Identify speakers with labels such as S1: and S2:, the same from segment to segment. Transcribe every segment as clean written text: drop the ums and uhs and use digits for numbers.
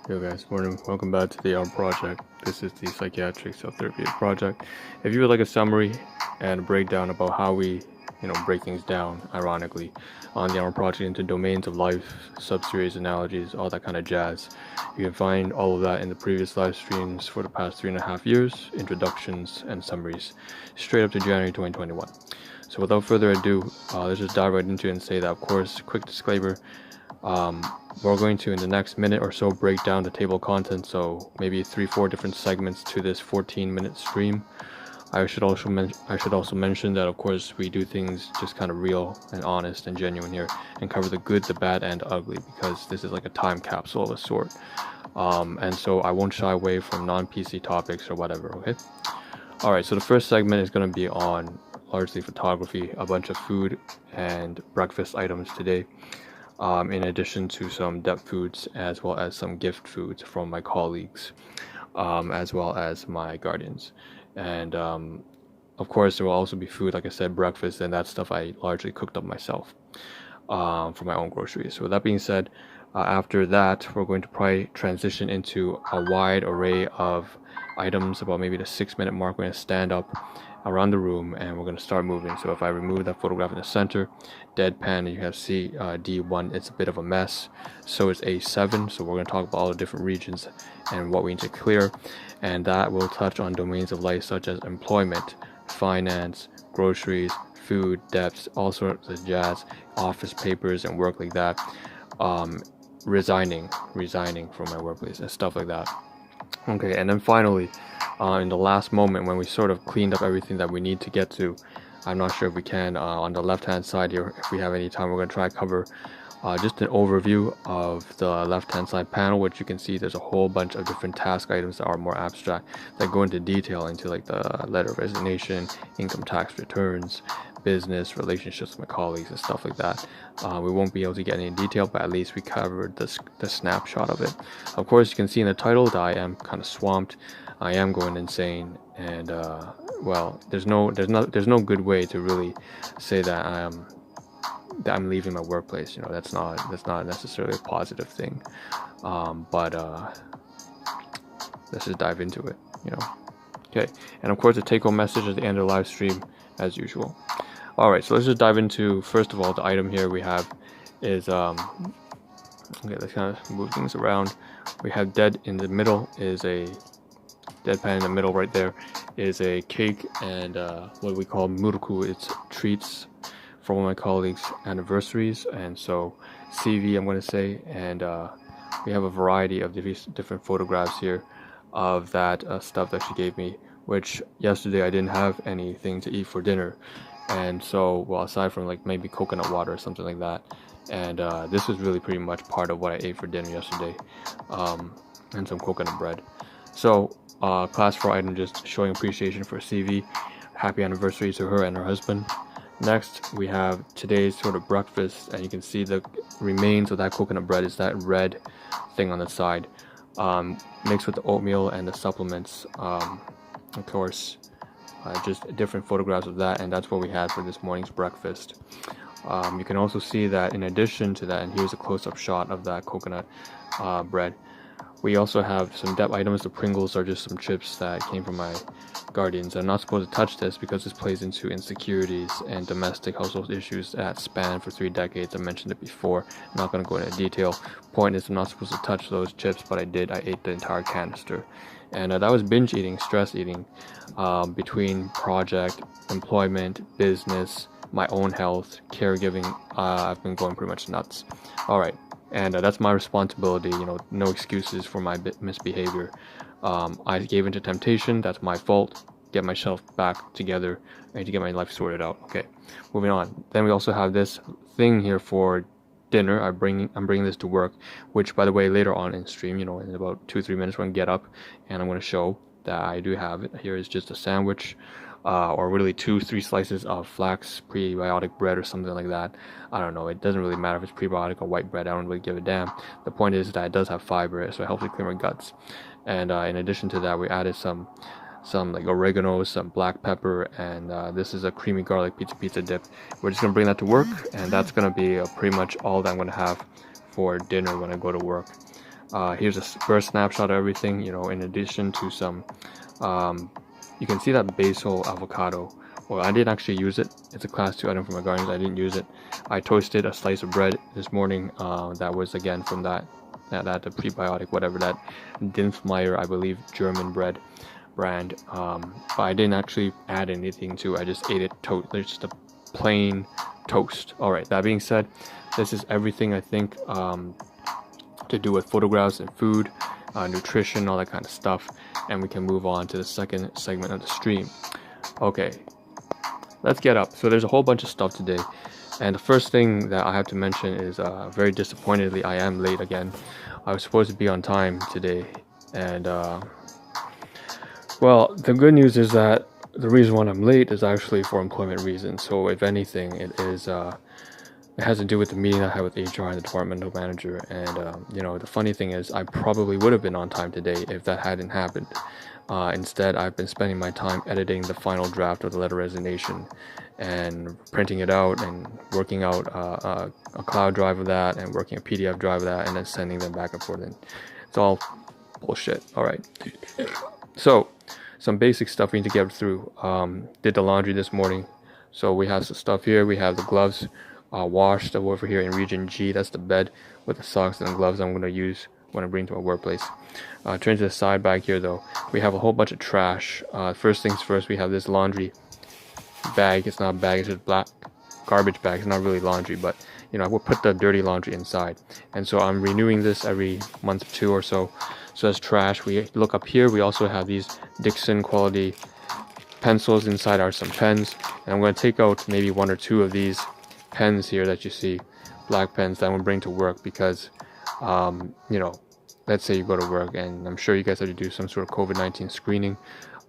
S1: Yo guys, morning. Welcome back to the Ahn Project. This is the psychiatric self-therapeutic project. If you would like a summary and a breakdown about how we, break things down, ironically, on the Ahn Project into domains of life, sub-series, analogies, all that kind of jazz, you can find all of that in the previous live streams for the past 3.5 years, introductions and summaries, straight up to January 2021. So without further ado, let's just dive right into it and say that, of course, quick disclaimer, we're going to in the next minute or so break down the table of contents, so maybe 3-4 different segments to this 14-minute stream. I should also mention that, of course, we do things just kind of real and honest and genuine here, and cover the good, the bad, and the ugly, because this is like a time capsule of a sort. And so I won't shy away from non-PC topics or whatever. Okay. All right. So the first segment is going to be on largely photography, a bunch of food and breakfast items today. In addition to some depth foods as well as some gift foods from my colleagues, as well as my guardians. And of course, there will also be food, like I said, breakfast, and that stuff I largely cooked up myself for my own groceries. So with that being said, after that, we're going to probably transition into a wide array of items. About maybe the 6-minute mark, we're going to stand up around the room and we're going to start moving. So if I remove that photograph in the center, deadpan, you have C D1, it's a bit of a mess. So is A7. So we're going to talk about all the different regions and what we need to clear, and that will touch on domains of life such as employment, finance, groceries, food, debts, all sorts of jazz, office papers and work like that, resigning from my workplace and stuff like that. Okay, and then finally, in the last moment when we sort of cleaned up everything that we need to get to, I'm not sure if we can, on the left hand side here, if we have any time, we're going to try to cover just an overview of the left hand side panel, which you can see there's a whole bunch of different task items that are more abstract, that go into detail into like the letter of resignation, income tax returns, business, relationships with my colleagues and stuff like that. We won't be able to get any detail, but at least we covered the snapshot of it. Of course, you can see in the title that I am kind of swamped. I am going insane, and well, there's no good way to really say that I'm leaving my workplace. That's not necessarily a positive thing. But let's just dive into it. Okay, and of course the take-home message at the end of the live stream, as usual. All right, so let's just dive into, first of all, the item here we have is okay, let's kind of move things around. We have dead in the middle is a deadpan in the middle right there is a cake and what we call muruku. It's treats for one of my colleagues' anniversaries, and so CV I'm going to say, and we have a variety of different photographs here of that stuff that she gave me, which yesterday I didn't have anything to eat for dinner, and so, well, aside from like maybe coconut water or something like that, and this was really pretty much part of what I ate for dinner yesterday, and some coconut bread. So class 4 item, just showing appreciation for CV. Happy anniversary to her and her husband. Next, we have today's sort of breakfast, and you can see the remains of that coconut bread is that red thing on the side, mixed with the oatmeal and the supplements. Of course, just different photographs of that, and that's what we had for this morning's breakfast. You can also see that in addition to that, and here's a close-up shot of that coconut bread, we also have some depth items. The Pringles are just some chips that came from my guardians. I'm not supposed to touch this because this plays into insecurities and domestic household issues that span for 3 decades. I mentioned it before. I'm not going to go into detail. Point is, I'm not supposed to touch those chips, but I did. I ate the entire canister. And that was binge eating, stress eating, between project, employment, business, my own health, caregiving. I've been going pretty much nuts. All right. And that's my responsibility, no excuses for my misbehavior. I gave into temptation, that's my fault. Get myself back together. I need to get my life sorted out. Okay, moving on. Then we also have this thing here for dinner. I'm bringing this to work, which, by the way, later on in stream, in about 2-3 minutes, we're going to get up and I'm going to show that I do have it. Here is just a sandwich. Or really 2-3 slices of flax prebiotic bread or something like that. I don't know, it doesn't really matter if it's prebiotic or white bread. I don't really give a damn. The point is that it does have fiber, so it helps me clear my guts. And in addition to that, we added some like oregano, some black pepper, and this is a creamy garlic pizza dip. We're just gonna bring that to work, and that's gonna be pretty much all that I'm gonna have for dinner when I go to work. Here's a first snapshot of everything, you know, in addition to some, you can see that basil avocado. Well, I didn't actually use it. It's a class 2 item from my gardens. I didn't use it. I toasted a slice of bread this morning. That was again from that the prebiotic, whatever, that Dinfmeyer, I believe, German bread brand. But I didn't actually add anything to it. I just ate it there's just a plain toast. All right, that being said, this is everything I think to do with photographs and food, nutrition, all that kind of stuff, and we can move on to the second segment of the stream. Okay, let's get up. So there's a whole bunch of stuff today, and the first thing that I have to mention is very disappointedly I am late again. I was supposed to be on time today, and well, the good news is that the reason why I'm late is actually for employment reasons. So if anything, it has to do with the meeting I had with HR and the departmental manager. And you know, the funny thing is, I probably would have been on time today if that hadn't happened. Instead, I've been spending my time editing the final draft of the letter of resignation and printing it out and working out a cloud drive of that and working a PDF drive of that and then sending them back and forth. And it's all bullshit. All right. So some basic stuff we need to get through. Did the laundry this morning. So we have some stuff here. We have the gloves washed over here in region G. That's the bed with the socks and the gloves I'm going to use when I bring to my workplace. Turn to the side back here though. We have a whole bunch of trash. First things first, we have this laundry bag. It's not a bag, it's just black garbage bag. It's not really laundry, but you know, I will put the dirty laundry inside. And so I'm renewing this every month or two or so. So that's trash. We look up here, we also have these Dixon quality pencils. Inside are some pens, and I'm going to take out maybe 1 or 2 of these pens here that you see, black pens, that I'm going to bring to work because you know, let's say you go to work, and I'm sure you guys have to do some sort of COVID-19 screening.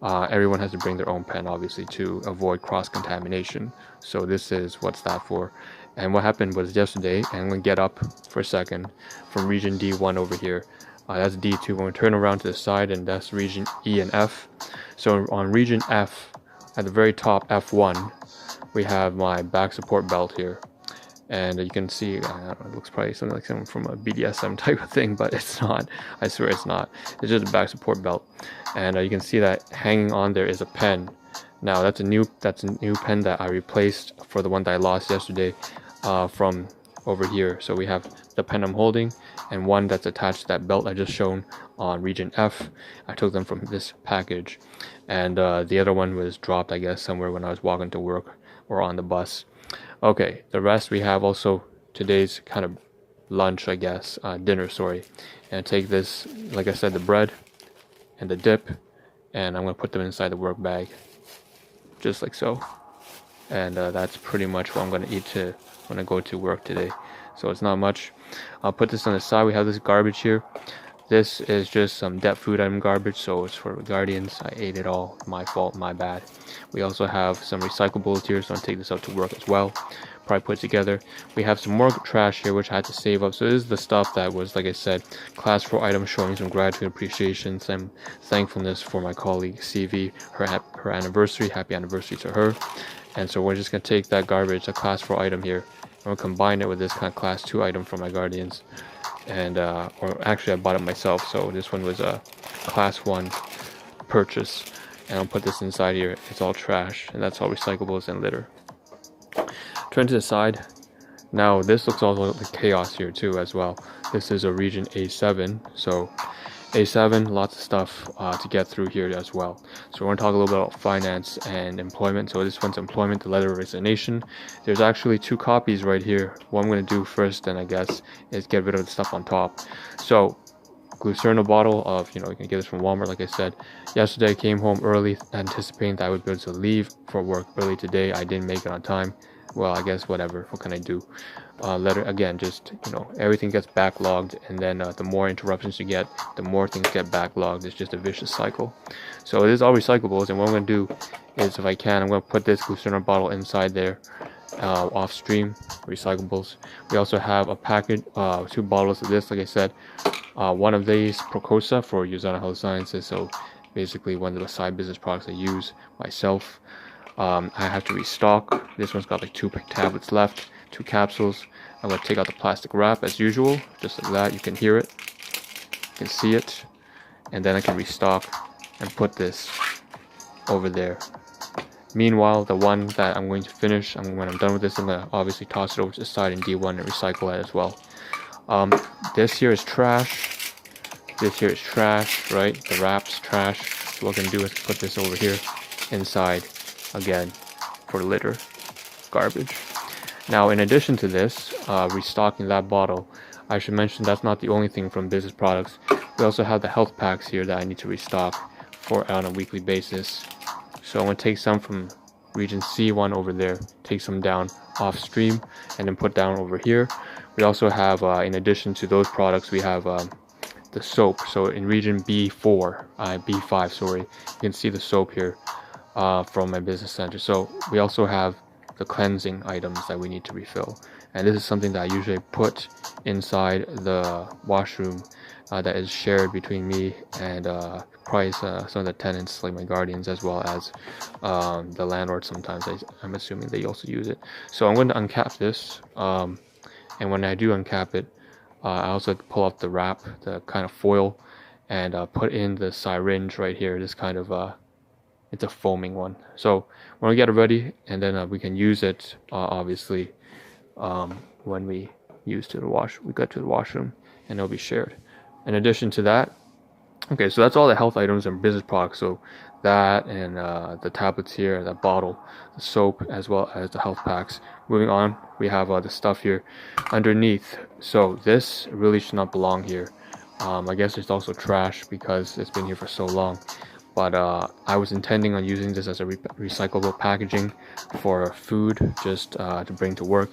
S1: Everyone has to bring their own pen, obviously, to avoid cross-contamination. So this is what's that for. And what happened was yesterday, and I'm going to get up for a second, from region D1 over here. That's D2. When we turn around to the side, and that's region E and F. So on region F, at the very top, F1, we have my back support belt here. And you can see, I don't know, it looks probably something like something from a BDSM type of thing, but it's not. I swear it's not. It's just a back support belt. And you can see that hanging on there is a pen. Now that's a new pen that I replaced for the one that I lost yesterday from over here. So we have the pen I'm holding and one that's attached to that belt I just shown on region F. I took them from this package, and the other one was dropped, I guess, somewhere when I was walking to work or on the bus. Okay, the rest we have also today's kind of lunch, I guess, dinner, sorry. And take this, like I said, the bread and the dip, and I'm going to put them inside the work bag, just like so. And that's pretty much what I'm going to eat when I go to work today. So it's not much. I'll put this on the side. We have this garbage here. This is just some depth food item garbage, so it's for the Guardians. I ate it all. My fault, my bad. We also have some recyclables here, so I'll take this out to work as well. Probably put it together. We have some more trash here, which I had to save up. So this is the stuff that was, like I said, class 4 items showing some gratitude, appreciation, some thankfulness for my colleague CV, her anniversary. Happy anniversary to her. And so we're just going to take that garbage, a class 4 item here, and we'll combine it with this kind of class 2 item from my Guardians. And or actually I bought it myself, so this one was a class 1 purchase, and I'll put this inside here. It's all trash, and that's all recyclables and litter. Turn to the side. Now this looks also like chaos here too as well. This is a region A7, so A7, lots of stuff to get through here as well. So we're going to talk a little bit about finance and employment. So this one's employment, the letter of resignation. There's actually 2 copies right here. What I'm going to do first, then I guess, is get rid of the stuff on top. So glucerna bottle of, you can get this from Walmart, like I said. Yesterday I came home early, anticipating that I would be able to leave for work early today. I didn't make it on time. Well, I guess whatever. What can I do? Letter again, just everything gets backlogged, and then the more interruptions you get, the more things get backlogged. It's just a vicious cycle. So it is all recyclables, and what I'm going to do is, if I can, I'm going to put this glucerna bottle inside there, off stream recyclables. We also have a package, 2 bottles of this, like I said. One of these Procosa for Usana Health Sciences, so basically one of the side business products I use myself. I have to restock. This one's got like 2 tablets left, 2 capsules. I'm going to take out the plastic wrap as usual, just like that. You can hear it. can see it, and then I can restock and put this over there. Meanwhile, the one that I'm going to finish, when I'm done with this, I'm going to obviously toss it over to the side in D1 and recycle it as well. This here is trash. This here is trash, right? The wrap's trash. So what I'm going to do is put this over here inside again for litter, garbage. Now, in addition to this, restocking that bottle, I should mention that's not the only thing from business products. We also have the health packs here that I need to restock on a weekly basis. So I'm going to take some from region C1 over there, take some down off stream, and then put down over here. We also have, in addition to those products, we have the soap. So in region B5, sorry, you can see the soap here from my business center. So we also have the cleansing items that we need to refill. And this is something that I usually put inside the washroom that is shared between me and probably some of the tenants, like my guardians, as well as the landlord. Sometimes I'm assuming they also use it. So I'm going to uncap this, and when I do uncap it, I also pull out the wrap, the kind of foil, and put in the syringe right here. This kind of it's a foaming one. So when we get it ready, and then we can use it obviously when we get to the washroom, and it'll be shared. In addition to that, okay, so that's all the health items and business products. So that and the tablets here, that bottle, the soap, as well as the health packs. Moving on, we have the stuff here underneath. So this really should not belong here. I guess it's also trash because it's been here for so long. But I was intending on using this as a recyclable packaging for food, just to bring to work.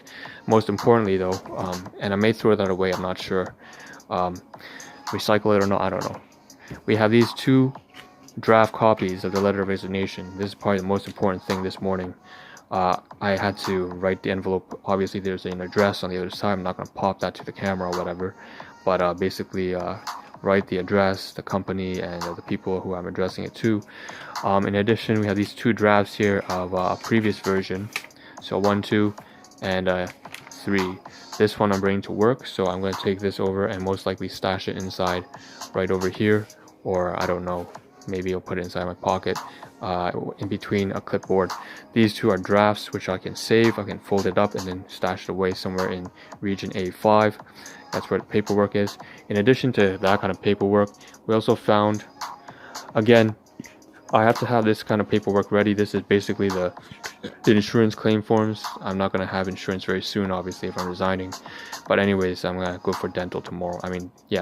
S1: Most importantly though, and I may throw that away, I'm not sure. Recycle it or not, I don't know. We have these 2 draft copies of the letter of resignation. This is probably the most important thing this morning. I had to write the envelope. Obviously there's an address on the other side. I'm not going to pop that to the camera or whatever, but basically write the address, the company, and the people who I'm addressing it to. In addition, we have these 2 drafts here of a previous version. So 1, 2, and 3. This one I'm bringing to work, so I'm going to take this over and most likely stash it inside right over here, or I don't know, maybe I'll put it inside my pocket in between a clipboard. These 2 are drafts which I can save. I can fold it up and then stash it away somewhere in region A5. That's where the paperwork is. In addition to that kind of paperwork, we also found, again, I have to have this kind of paperwork ready. This is basically the insurance claim forms. I'm not going to have insurance very soon, obviously, if I'm resigning. But anyways, I'm going to go for dental tomorrow.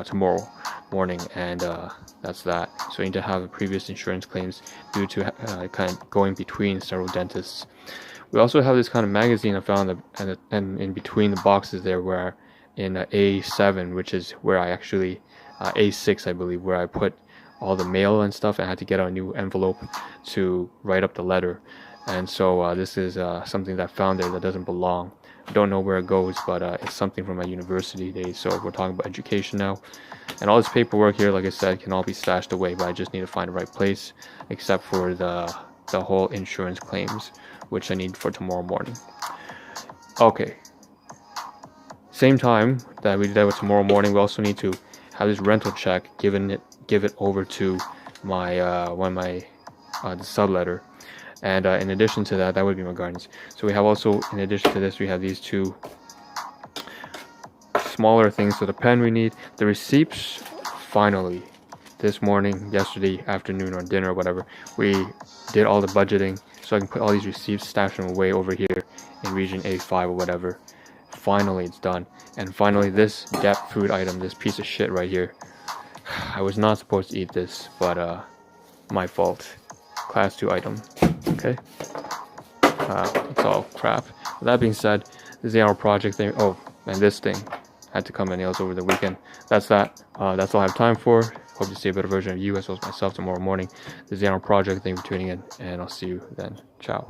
S1: Tomorrow morning, and that's that. So I need to have previous insurance claims due to kind of going between several dentists. We also have this kind of magazine I found, and in between the boxes there, where in A7, which is where I actually, A6 I believe, where I put all the mail and stuff. I had to get a new envelope to write up the letter, and so this is something that I found there that doesn't belong. I don't know where it goes, but it's something from my university days. So we're talking about education now, and all this paperwork here, like I said, can all be stashed away, but I just need to find the right place, except for the whole insurance claims, which I need for tomorrow morning. Okay, same time that we did with tomorrow morning, we also need to have this rental check give it over to my the subletter, and in addition to that would be my guardians. So we have also, in addition to this, we have these 2 smaller things. So the pen we need, the receipts. Finally, this morning, yesterday afternoon, or dinner or whatever, we did all the budgeting, so I can put all these receipts, stash them away over here in region A5 or whatever. Finally, it's done. And finally, this Gap food item, this piece of shit right here. I was not supposed to eat this, but my fault. Class 2 item. Okay. It's all crap. With that being said, this is the Ahn Rho Project thing. Oh, and this thing had to come in nails over the weekend. That's that. That's all I have time for. Hope to see a better version of you as well as myself tomorrow morning. This is the Ahn Rho Project. Thank you for tuning in, and I'll see you then. Ciao.